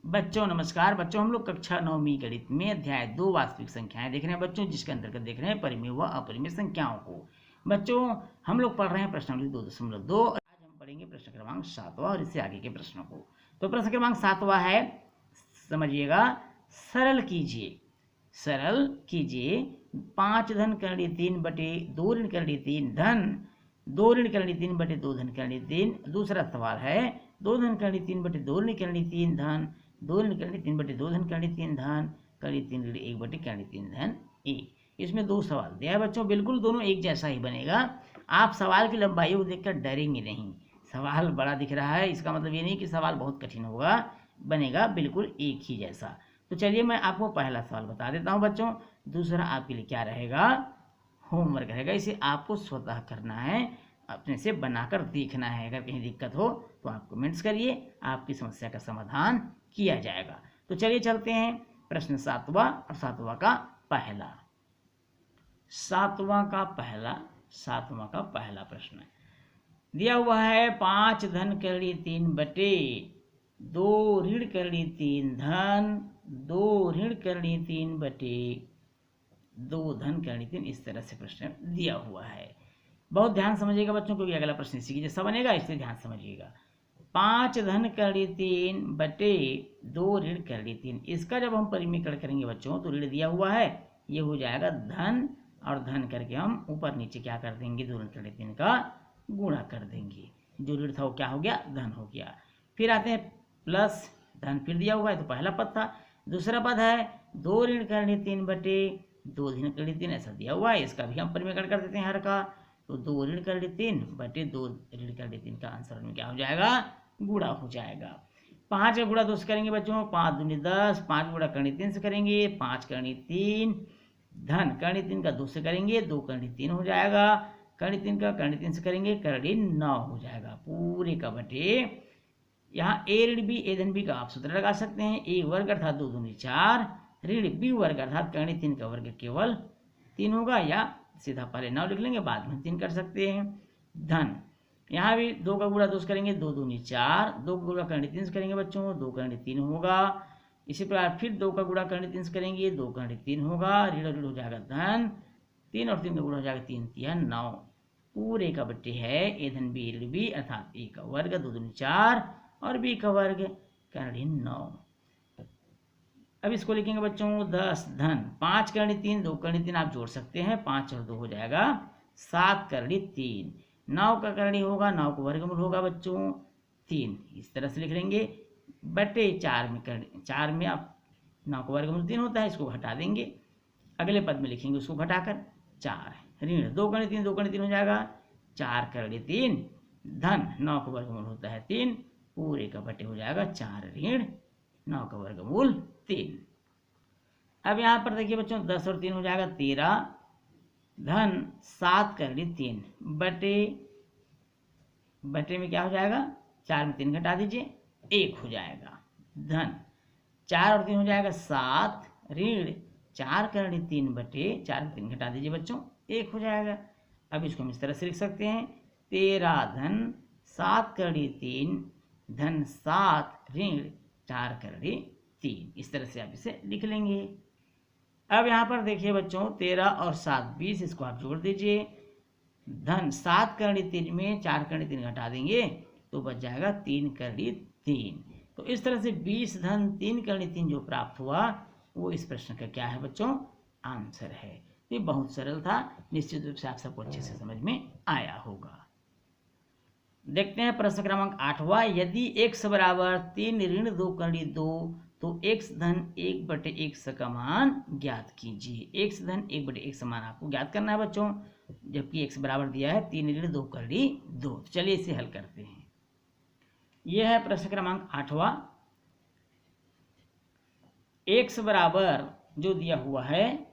बच्चों नमस्कार। बच्चों हम लोग कक्षा 9वीं गणित में अध्याय 2 वास्तविक संख्याएं देख रहे हैं बच्चों, जिसके अंतर्गत देख रहे हैं परिमेय व अपरिमेय संख्याओं को। बच्चों हम लोग पढ़ रहे हैं प्रश्नावली 2.2। आज हम पढ़ेंगे प्रश्न क्रमांक 7वां और इससे आगे के प्रश्नों को। तो प्रश्न क्रमांक 7वां है, समझिएगा। सरल कीजिए 5 धन करणी 3 बटे 2 ऋण करणी 3 धन 2 ऋण करणी 3 बटे 2 धन करणी 3। दूसरा सवाल है 2 धन करणी 3 बटे 2 ऋण करणी 3 धन 2 ऋण करणी 3 बटे 2 धन करणी 3 धन करणी 3 ऋण 1 बटे करणी 3 धन 1। इसमें दो सवाल दिया है बच्चों, बिल्कुल दोनों एक जैसा ही बनेगा। आप सवाल की लंबाई को देखकर डरेंगे नहीं। सवाल बड़ा दिख रहा है, इसका मतलब ये नहीं कि सवाल बहुत कठिन होगा, बनेगा बिल्कुल एक ही जैसा। तो चलिए मैं आपको पहला सवाल बता देता हूँ बच्चों। दूसरा आपके लिए क्या रहेगा, होमवर्क रहेगा। इसे आपको स्वतः करना है, अपने से बनाकर देखना है। अगर कहीं दिक्कत हो तो आप कमेंट्स करिए, आपकी समस्या का समाधान किया जाएगा। तो चलिए चलते हैं प्रश्न 7वां और 7वां का पहला। 7वां का पहला प्रश्न दिया हुआ है 5 धन करणी 3 बटे 2 ऋण करणी 3 धन 2 ऋण करणी 3 बटे 2 धन करणी 3। इस तरह से प्रश्न दिया हुआ है। बहुत ध्यान समझिएगा बच्चों, क्योंकि अगला प्रश्न इसी जैसा बनेगा, इसलिए ध्यान समझिएगा। 5 धन करणी 3 बटे 2 ऋण करणी 3। इसका जब हम परिमीकरण करेंगे बच्चों, तो ऋण दिया हुआ है, ये हो जाएगा धन, और धन करके हम ऊपर नीचे क्या कर देंगे, 2 ऋण करणी 3 का गुणा कर देंगे। जो ऋण था वो क्या हो गया, धन हो गया। फिर आते हैं प्लस धन, फिर दिया हुआ है तो पहला पद था। दूसरा पद है 2 ऋण करणी 3 बटे 2 ऋण करणी 3, ऐसा दिया हुआ है। इसका भी हम परिमीकरण कर देते हैं हर का। तो 2 ऋण करणी 3 बटे 2 ऋण करणी 3 का आंसर में क्या हो जाएगा, गुणा हो जाएगा। 5 का गुणा 2 से करेंगे बच्चों, 5 दूनी 10, 5 गुणा करणी 3 से करेंगे, 5 करणी 3 धन करणी 3 का 2 से करेंगे, 2 करणी 3 हो जाएगा। करणी 3 का करणी 3 से करेंगे, करणी 9 हो जाएगा पूरे का बटे। यहाँ ए ऋण बी, ए धन बी का आप सूत्र लगा सकते हैं। ए वर्ग अर्थात 2 दूनी 4, ऋण बी वर्ग अर्थात करणी 3 का वर्ग केवल 3 होगा, या सीधा पहले 9 लिख लेंगे, बाद में 3 कर सकते हैं। धन यहाँ भी 2 का गुणा 2 से करेंगे, 2 दूनी 4, 2 का गुणा करणी 3 से करेंगे बच्चों, 2 करणी 3 होगा। इसी प्रकार फिर 2 का गुणा करणी 3 से करेंगे, 2 करणी 3 होगा। ऋण ऋण हो जाएगा धन, 3 और 3 का गुणा हो जाएगा 3 3 9 पूरे का बट्टे है ए धन बी ऋण बी अर्थात ए का वर्ग 2 दूनी 4 और बी का वर्ग करणी 9। अब इसको लिखेंगे बच्चों 10 धन 5 करणी 3, 2 करणी 3 आप जोड़ सकते हैं, 5 और 2 हो जाएगा 7 करणी 3। 9 का करणी होगा, 9 का वर्गमूल होगा बच्चों 3, इस तरह से लिख लेंगे। बटे 4 में करणी, 4 में आप 9 का वर्गमूल 3 होता है, इसको घटा देंगे। अगले पद में लिखेंगे उसको घटाकर 4 ऋण 2 करणी 3, 2 करणी 3 हो जाएगा 4 करणी 3 धन 9 का वर्गमूल होता है 3 पूरे का बटे हो जाएगा 4 ऋण 9 का वर्गमूल 3। अब यहाँ पर देखिए बच्चों 10 और 3 हो जाएगा 13 धन 7 करणी 3 बटे में क्या हो जाएगा, 4 में 3 घटा दीजिए 1 हो जाएगा। धन 4 और 3 हो जाएगा 7 ऋण 4 करणी 3 बटे 4 में 3 घटा दीजिए बच्चों 1 हो जाएगा। अब इसको हम इस तरह से लिख सकते हैं 13 धन 7 करणी 3 धन 7 ऋण 4 करणी 3। इस तरह से आप इसे लिख लेंगे। अब यहाँ पर देखिए बच्चों 13 और 7 20, इसको आप जोड़ दीजिए। धन 7 करणी 3 में 4 करणी 3 घटा देंगे तो बच जाएगा 3 करणी 3। तो इस तरह से 20 धन 3 करणी 3 जो प्राप्त हुआ वो इस प्रश्न का क्या है बच्चों, आंसर है। ये बहुत सरल था, निश्चित रूप से आप सबको अच्छे से समझ में आया होगा। देखते हैं प्रश्न क्रमांक 8वां। यदि x बराबर 3 ऋण 2 करणी 2 तो x धन 1 बटे x का मान ज्ञात कीजिए। x धन 1 बटे x मान आपको ज्ञात करना है बच्चों, जबकि x बराबर दिया है 3 ऋण 2 करणी 2। तो चलिए इसे हल करते हैं। यह है प्रश्न क्रमांक 8वां। x बराबर जो दिया हुआ है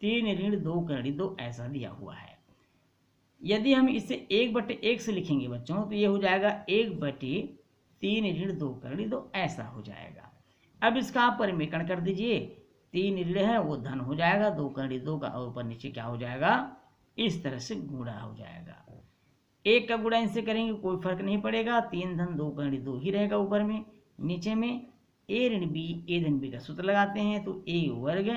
3 ऋण 2 करणी 2 ऐसा दिया हुआ है। यदि हम इसे 1 बटे 1 से लिखेंगे बच्चों तो ये हो जाएगा 1 बटे 3 ऋण 2 करणी 2 ऐसा हो जाएगा। अब इसका आप परिमीकरण कर दीजिए, 3 ऋण है वो धन हो जाएगा, 2 करणी 2 का और ऊपर नीचे क्या हो जाएगा, इस तरह से गुणा हो जाएगा। 1 का गुणा इनसे करेंगे कोई फर्क नहीं पड़ेगा, 3 धन 2 करणी 2 ही रहेगा ऊपर में, नीचे में ए ऋण बी का सूत्र लगाते हैं तो ए वर्ग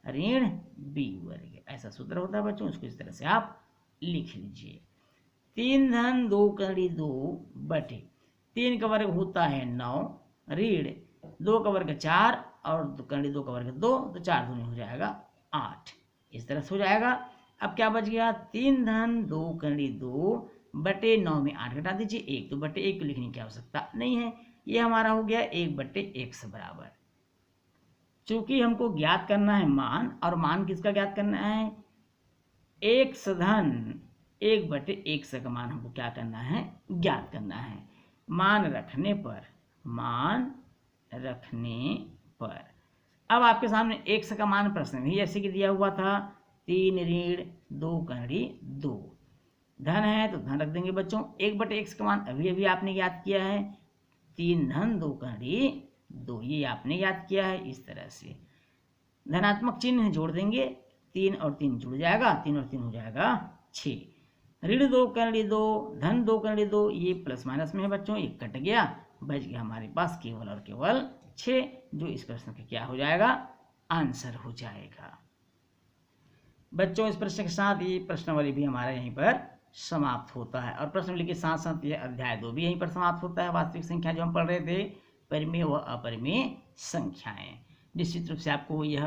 ऋण बी वर्ग, ऐसा सूत्र होता है बच्चों। उसको इस तरह से आप लिख लीजिए। 3 धन 2 कड़ी 2 बटे 3 का वर्ग होता है 9 ऋण 2 का वर्ग 4 और कड़ी 2 का वर्ग 2, तो 4 दूनी हो जाएगा 8, इस तरह से हो जाएगा। अब क्या बच गया, 3 धन 2 कड़ी 2 बटे 9 में 8 घटा दीजिए 1, तो बटे 1 को लिखने की आवश्यकता नहीं है, ये हमारा हो गया 1 बटे 1 से बराबर। चूंकि हमको ज्ञात करना है मान, और मान किसका ज्ञात करना है, 1 धन 1 बटे 1 का मान हमको क्या करना है, ज्ञात करना है। मान रखने पर अब आपके सामने 1 का मान प्रश्न में जैसे कि दिया हुआ था 3 ऋण 2 कड़ी 2, धन है तो धन रख देंगे बच्चों। 1 बटे 1 का मान अभी अभी आपने याद किया है, 3 धन 2 कड़ी 2, ये आपने याद किया है। इस तरह से धनात्मक चिन्ह जोड़ देंगे, 3 और 3 जुड़ जाएगा, 3 और 3 हो जाएगा 6। ऋण 2 कड़ी 2 धन 2 कड़ी 2, ये प्लस माइनस में है बच्चों, ये कट गया, बच गया हमारे पास केवल और केवल 6, जो इस प्रश्न का क्या हो जाएगा, आंसर हो जाएगा। बच्चों इस प्रश्न के साथ ये प्रश्नावली भी हमारा यहीं पर समाप्त होता है, और प्रश्नावली के साथ साथ ये अध्याय 2 भी यहीं पर समाप्त होता है। वास्तविक संख्या जो हम पढ़ रहे थे, परिमेय व अपरिमेय संख्याएं। निश्चित रूप से आपको यह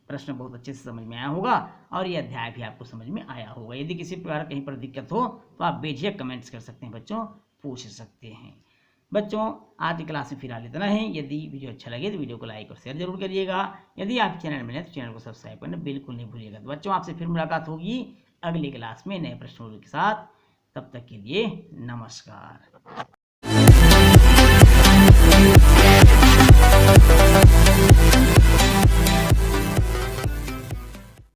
प्रश्न बहुत अच्छे से समझ में आया होगा, और यह अध्याय भी आपको समझ में आया होगा। यदि किसी प्रकार कहीं पर दिक्कत हो तो आप बेझिझक कमेंट्स कर सकते हैं बच्चों, पूछ सकते हैं। बच्चों आज की क्लास में फिलहाल इतना ही। यदि वीडियो अच्छा लगे तो वीडियो को लाइक और शेयर जरूर करिएगा। यदि आप चैनल में नए तो चैनल को सब्सक्राइब करना बिल्कुल नहीं भूलिएगा। तो बच्चों आपसे फिर मुलाकात होगी अगली क्लास में नए प्रश्नों के साथ। तब तक के लिए नमस्कार।